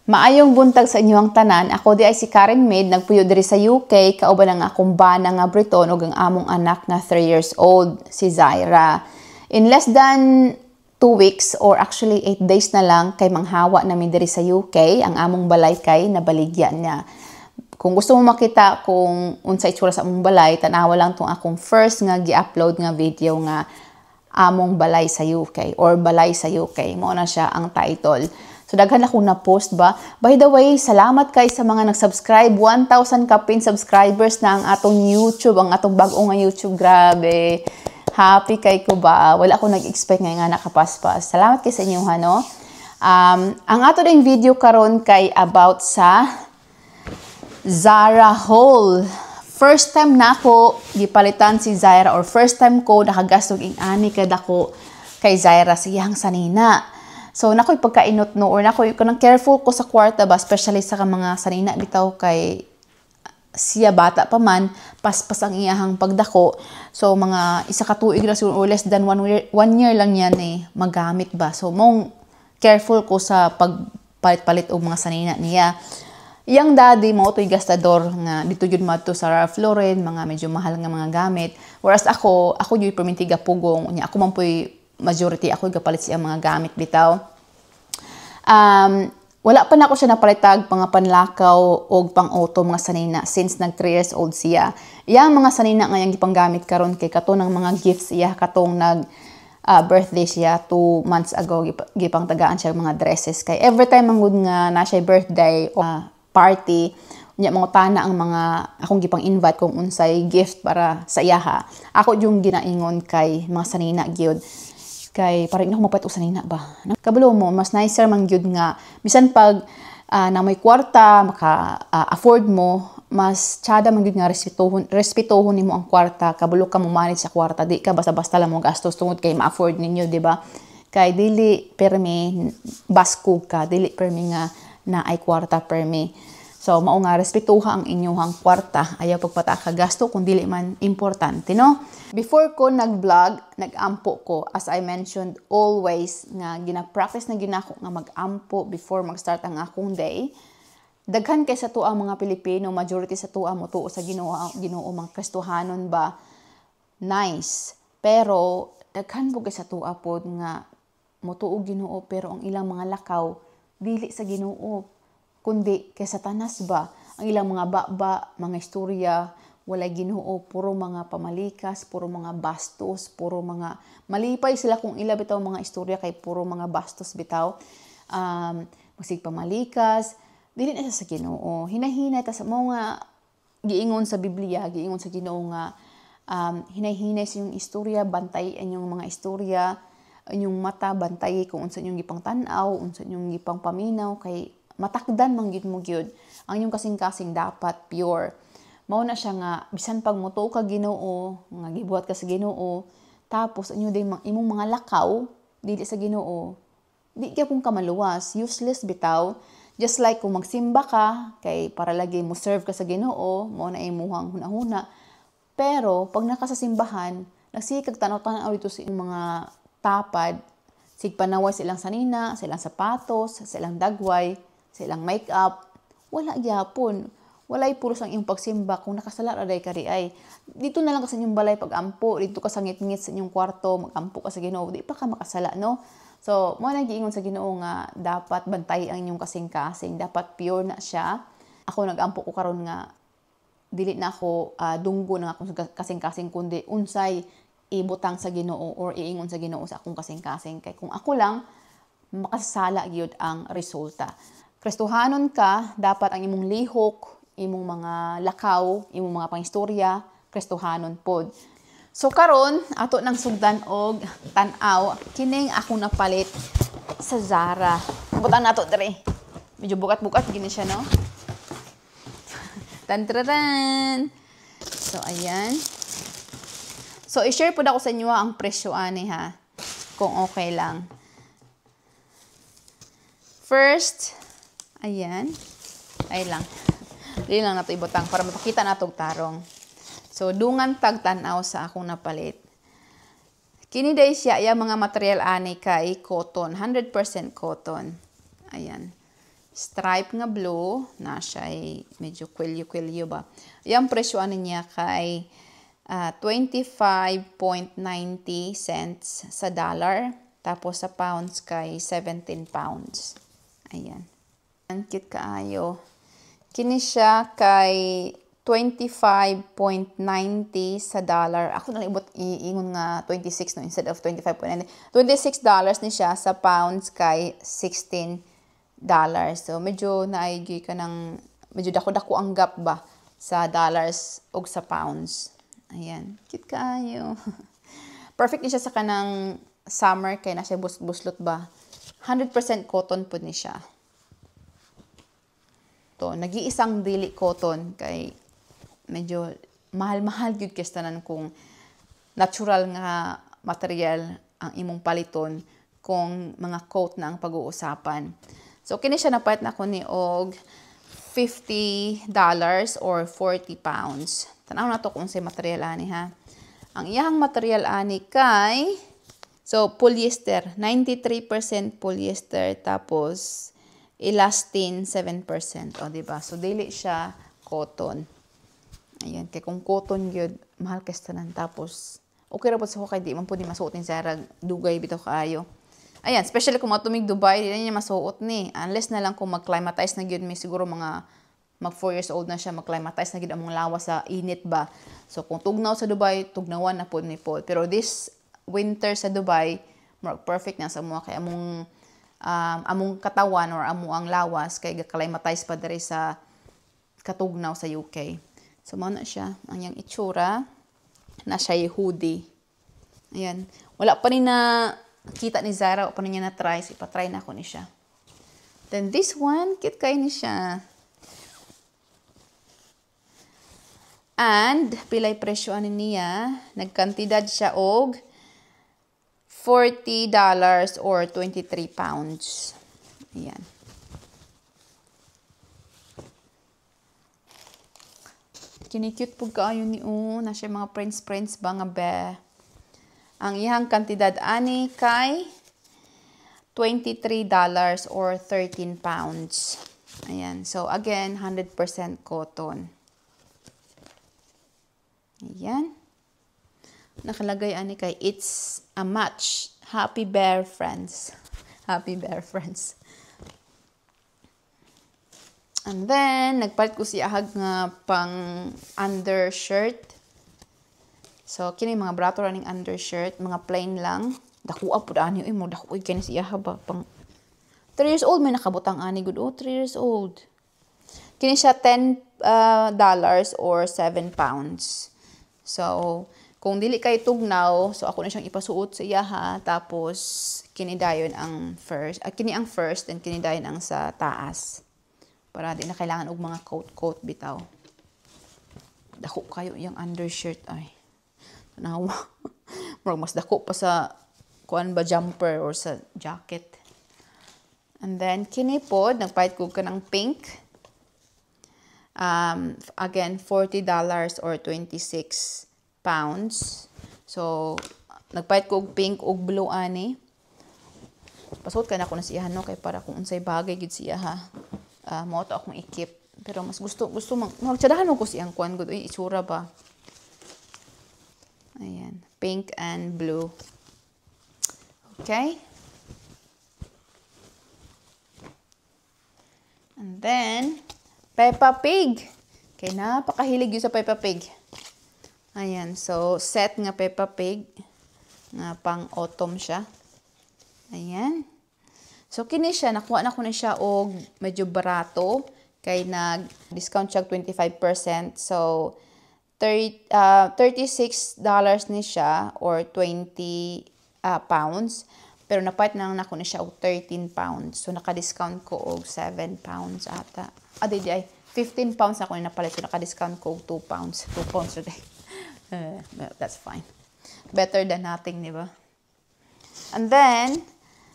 Maayong buntag sa inyong tanan. Ako di ay si Karen Maid, nagpuyo diri sa UK, kauban ang akong bana nga Briton ug ang among anak na 3 years old, si Zaira. In less than 2 weeks or actually 8 days na lang kay manghawa namin diri sa UK, ang among balay kay nabaligyan niya. Kung gusto mo makita kung unsa itsura sa among balay, tanawa lang tong akong first nga gi-upload nga video nga among balay sa UK or balay sa UK. Mao na siya ang title. So, daghan ako na post ba. By the way, salamat kay sa mga nag-subscribe. 1,000 kapin subscribers na ang atong YouTube, ang atong bagong nga YouTube. Grabe. Happy kay ko ba. Wala ako nag-expect nga nakapaspas. Salamat kay sa inyo, no? Ang ato ding video karon kay about sa Zara haul. First time na ako gipalitan si Zaira or first time ko nakagastog ing ani kadako kay Zaira siyang sanina. So, nako'y pagkainot no, or nako'y kanang careful ko sa kwarta ba, especially sa mga sanina bitaw kay siya bata pa man, paspas ang iyahang pagdako. So, mga isa ka tuig na siguro, or less than 1 year lang yan magamit ba. So, mong careful ko sa pagpalit-palit o mga sanina niya. Yang daddy mo, ito'y gastador nga, dito yun mato sa Ralph Lauren, mga medyo mahal nga mga gamit. Whereas ako yun permintiga pugong, ako man po'y majority ako gapalit siya mga gamit bitaw. Wala pa na ako siya napalitag mga panlakaw o pang-auto mga sanina since nag 3 years old siya. Yang mga sanina nga yung gipanggamit karon kay kato ng mga gifts siya katong nag birthday siya 2 months ago gipang tagaan siya mga dresses kay every time ang good nga na siya birthday o party nya mga tana ang mga akong gipang invite kung unsay gift para sa iyaha. Ako yung ginaingon kay mga sanina gyud. Kay parang ako mapat usanina ba. Kabalo mo mas nicer man gyud nga bisan pag na may kwarta maka-afford mo mas tiada man gyud nga respetuhon nimo ang kwarta kabalo ka mo manage sa kwarta di ka basta-basta lang mo gastos tungod kay ma-afford ninyo di ba kay dili permi baskog ka dili permi nga na ay kwarta permi. So, mao nga respetuha ang inyong kwarta. Ayaw pagpataka gasto kung dili man importante, no? Before ko nag-vlog, nag-ampo ko. As I mentioned, always nga gina-practice na ginako nga mag-ampo before mag-start ang akong day. Daghan kay sa tuwa mga Pilipino, majority sa tuwa mo tuo sa Ginoo mga Kristohanon ba? Nice. Pero, daghan po kay sa tuwa pod nga motuo Ginoo pero ang ilang mga lakaw dili sa Ginoo kundi kay Satanas ba ang ilang mga baba, mga istorya walay Ginoo, puro mga pamalikas, puro mga bastos, puro mga malipay sila kung ila bitaw mga istorya kay puro mga bastos bitaw. Masig pamalikas, dili na sa Ginoo. Hinahinay ta sa mga giingon sa Biblia, giingon sa Ginoo nga hinay-hinay sa inyong istorya, bantay inyong mga istorya, inyong mata bantay kung unsa inyong gipang tan-aw, unsa inyong gipang paminaw kay matakdan man gyud mo gyud ang inyong kasing-kasing dapat pure. Mao na siya nga bisan pag motuo ka Ginoo nga gibuhat ka sa Ginoo tapos inyo din imong mga lakaw dili sa Ginoo di ka pong kamaluwas useless bitaw just like kung magsimba ka kay para lagi mo serve ka sa Ginoo mao na imuhang hunahuna pero pag naka sa simbahan nagsikag tanaw-tanaw dito sa mga tapad sig panaway silang sanina silang sapatos silang dagway sa ilang makeup, wala gyapon. Walay pulos ang iyong pagsimba kung nakasala ra day kari ay. Dito na lang ka sa inyong balay pag-ampo, dito ka sa ngit-ngit sa inyong kwarto, mag-ampo ka sa Ginoo, di pa ka makasala, no? So, mo na giingon sa Ginoo nga dapat bantay ang inyong kasing-kasing, dapat pure na siya. Ako nag-ampo ko karon nga dili na ako dunggo na akong kasing-kasing kundi unsay ibutang sa Ginoo or iingon sa Ginoo sa akong kasing-kasing kay kung ako lang makasala gyud ang resulta. Kristohanon ka, dapat ang imong lihok, imong mga lakaw, imong mga pangistorya, Kristohanon pod. So karon ato nang sugdan og tan-aw kining akong napalit sa Zara. Butan nato dire. Medyo bukat-bukat gini siya no. Tantraran. So ayan. So i-share pod ako sa inyo ang presyo ani ha. Kung okay lang. First, ayan. Ay lang. Dili lang nato ibutang para mapakita nato og tarong. So dungan tagtan-aw sa akong napalit. Kini day siya mga material ani kay cotton, 100% cotton. Ayan. stripe nga blue, na siya ay medyo kwelyo-kwelyo ba. Yung presyo niya kay 25.90 cents sa dollar. Tapos sa pounds kay 17 pounds. Ayan. Ang cute kaayo. Kini siya kay 25.90 sa dollar. Ako na ibot iingon nga 26 no instead of 25.90. $26 ni siya sa pounds kay $16. So medyo naigi ka ng medyo dako-dako ang gap ba sa dollars ug sa pounds. Ayan, cute kaayo. Perfect ni siya sa kanang summer kay na siya buslot ba. 100% cotton po ni siya. To, nag-iisang dili cotton kay medyo mahal-mahal gyud kastanan kung natural nga material ang imong paliton kung mga coat na ang pag-uusapan. So kini siya napalit na ko ni og $50 or 40 pounds. Tanaw na to kung sa material ani ha. Ang iyang material ani kay polyester, 93% polyester tapos elastin 7%. O diba? So dili siya cotton. Ayan, kay kung cotton gyud mahal kastanan tapos okay ra pud sa kay di man pud masuot ni Zara dugay bitaw kaayo. Ayan, especially kung matumig Dubai, di na niya masuot ni. Unless na lang kung mag-climatize na gyud mi siguro mga mag 4 years old na siya, mag-climatize na gyud ang mga lawas sa init ba. So kung tugnaw sa Dubai, tugnawan na pud ni pod. Pero this winter sa Dubai, more perfect na sa mga kay among katawan or amo ang lawas kay ga-climatize pa diri sa katugnaw sa UK. So, mao na siya. Ang yang itsura, na siya hoodie. Ayan. Wala pa rin na kita ni Zara. Wala pa rin niya na-try. So, ipatry na ako ni siya. Then, this one, cute kayo ni siya. And, pilay presyo ani niya. Nagkantidad siya og $40 or 23 pounds. Ayan. Kini-cute po kaayo ni na siya mga prints ba nga be. Ang iyang kantidad ani kay $23 or 13 pounds. Ayan. So, again, 100% cotton. Ayan. Nakalagay ani kay it's a match. Happy Bear Friends. Happy Bear Friends. And then, nagpalit ko siya nga pang undershirt. So, kini mga brato running undershirt. Mga plain lang. Dakua po daan yun. Dakua kini siya ba? Pang 3 years old may nakabutang ani. Good. Oh, 3 years old. Kini siya $10 or 7 pounds. So, kung dili kay tugnaw, so ako na siyang ipasuot sa iya ha. Tapos, kini dayon ang first. Kini ang first, and kini dayon ang sa taas. Para di na kailangan og mga coat bitaw. Dako kayo yung undershirt ay. Tanawa. Mas dako pa sa kuan ba jumper or sa jacket. And then kini pod nagpayad ko ka ng pink. Again $40 or 26 pounds. So nagpayad ko og pink ug blue ani. Pasuot ka na ko na siya no kay para kung unsay bagay gid siya ha. Mo to akong ikip. Pero mas gusto magtsadahan mo ko siyang kuan gud uy itsura ba. Ayan, pink and blue. Okay? And then Peppa Pig. Kay napakahilig yun sa Peppa Pig. Ayan, so set nga Peppa Pig nga pang autumn siya. Ayan. So, kini siya, nakuha na ko na siya og medyo barato. Kay nag-discount siya 25%. So, $36 ni siya or 20 pounds. Pero napait na ako na siya og 13 pounds. So, naka-discount ko og 7 pounds ata. Ay, 15 pounds ako na napalit. So, naka-discount ko og 2 pounds. 2 pounds today. That's fine. Better than nothing, di ba? And then,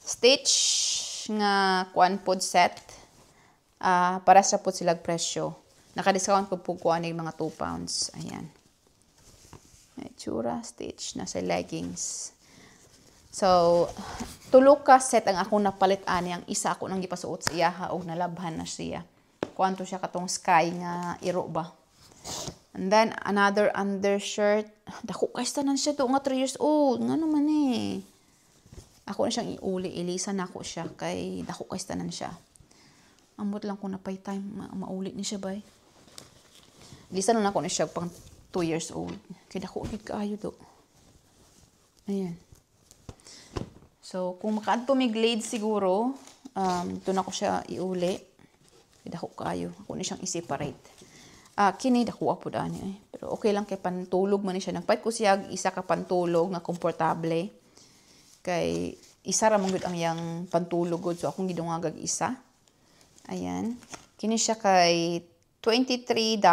Stitch nga kuan pod set. Para sa pod silag presyo. Naka-discount ko po kuan mga 2 pounds. Ayan. Itsura, Stitch. Nasa leggings. So, tulo ka set ang ako napalit ani, ang isa ako nang gipasuot sa iya og nalabhan na siya. Kuanto siya katong sky nga iro ba. And then another undershirt. Dako kay tanan siya to nga 3 years old. Ngano man eh. Ako na siyang iuli, ilisan na ako siya kay dako kay tanan siya. Ambot lang ko na pay time mauli ni siya bay. Ilisan na ako ni siya pang 2 years old. Kay dako gid kaayo do. Ayan. So, kung makaadto may glade siguro, ito na ko siya iuli. Dako kayo. Ako na siyang i-separate. Kini dako po daan eh. Pero okay lang kay pantulog man siya. Nagpait ko siya isa ka pantulog nga komportable. Kay isa ra man gud ang yang pantulog gud. So, akong gidungagag isa. Ayan. Kini siya kay $23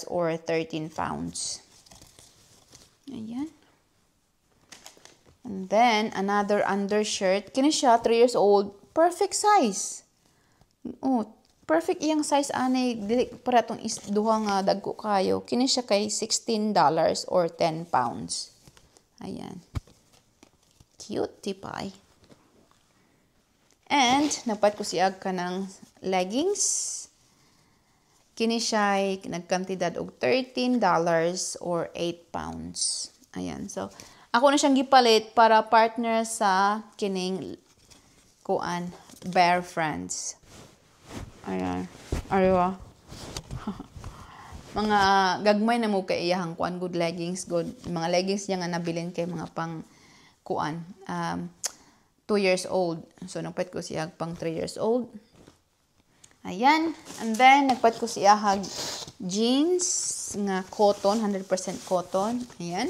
or 13 pounds. Ayan. And then, another undershirt. Kini siya, 3 years old. Perfect size. Oh, perfect iyang size, anay. Dili para itong duha nga dagko kayo. Kini siya kay $16 or 10 pounds. Ayan. Cute, tipay. And, nagpat ko siya ka ng leggings. Kini siya ay nagkantidad og $13 or 8 pounds. Ayan. So, ako na siyang gipalit para partner sa kining kuan Bear Friends. Ayan. Ariwa. Mga gagmay na mo kay iyahang kuan good leggings, good. Mga leggings niya nga nabilin kay mga pang kuan 2 years old. So nagpait ko siya pang 3 years old. Ayan. And then nagpait ko siya hag jeans nga cotton, 100% cotton. Ayan.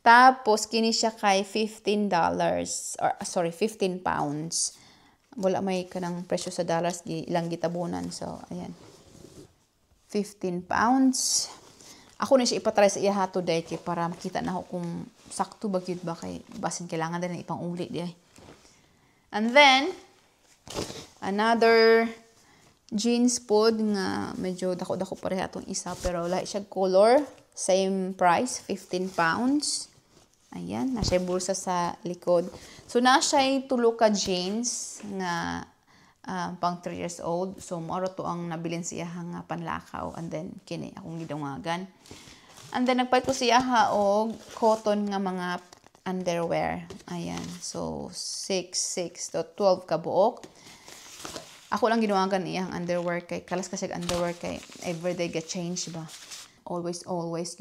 Tapos, kini siya kay $15 or, sorry, 15 pounds. Wala may kanang presyo sa dollars, ilang gitabunan. So, ayan. 15 pounds. Ako na siya ipatry sa iya today kay para makita na ako kung sakto ba yun ba kay basin kailangan din ipang uli di ay. And then, another jeans pod nga medyo dako-dako pareha atong isa pero wala siya color. Same price, 15 pounds. Ayan, nasa bulsa sa likod. So, nasa tulo ka jeans nga pang 3 years old. So, moro to ang nabilin siya nga panlakaw. And then, kini akong gidungagan. And then, nagpait ko siya og cotton nga mga underwear. Ayan. So, 6 to 12 ka buok. Ako lang gidungagan iyang underwear kay kalas kasi underwear kay everyday get change ba. Always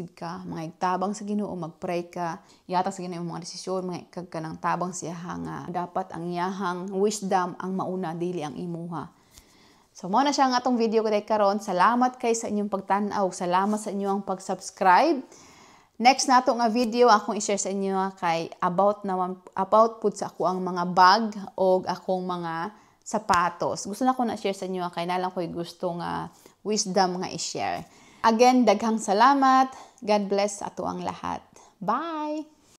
good ka. Mga tabang sa Ginoo, mag-pray ka. Yata sa Ginoo mga desisyon, mga ikag ka ng tabang siya nga. Dapat ang iyahang wisdom ang mauna, dili ang imuha. So, mao na siya nga atong video ko day karon. Salamat kay sa inyong pagtanaw. Salamat sa inyong pag-subscribe. Next na nga video, akong i-share sa inyo kay about pud sa ako ang mga bag o akong mga sapatos. Gusto na ko na-share sa inyo kay nalang ko'y gusto nga wisdom nga i-share. Again, daghang salamat. God bless ato ang lahat. Bye!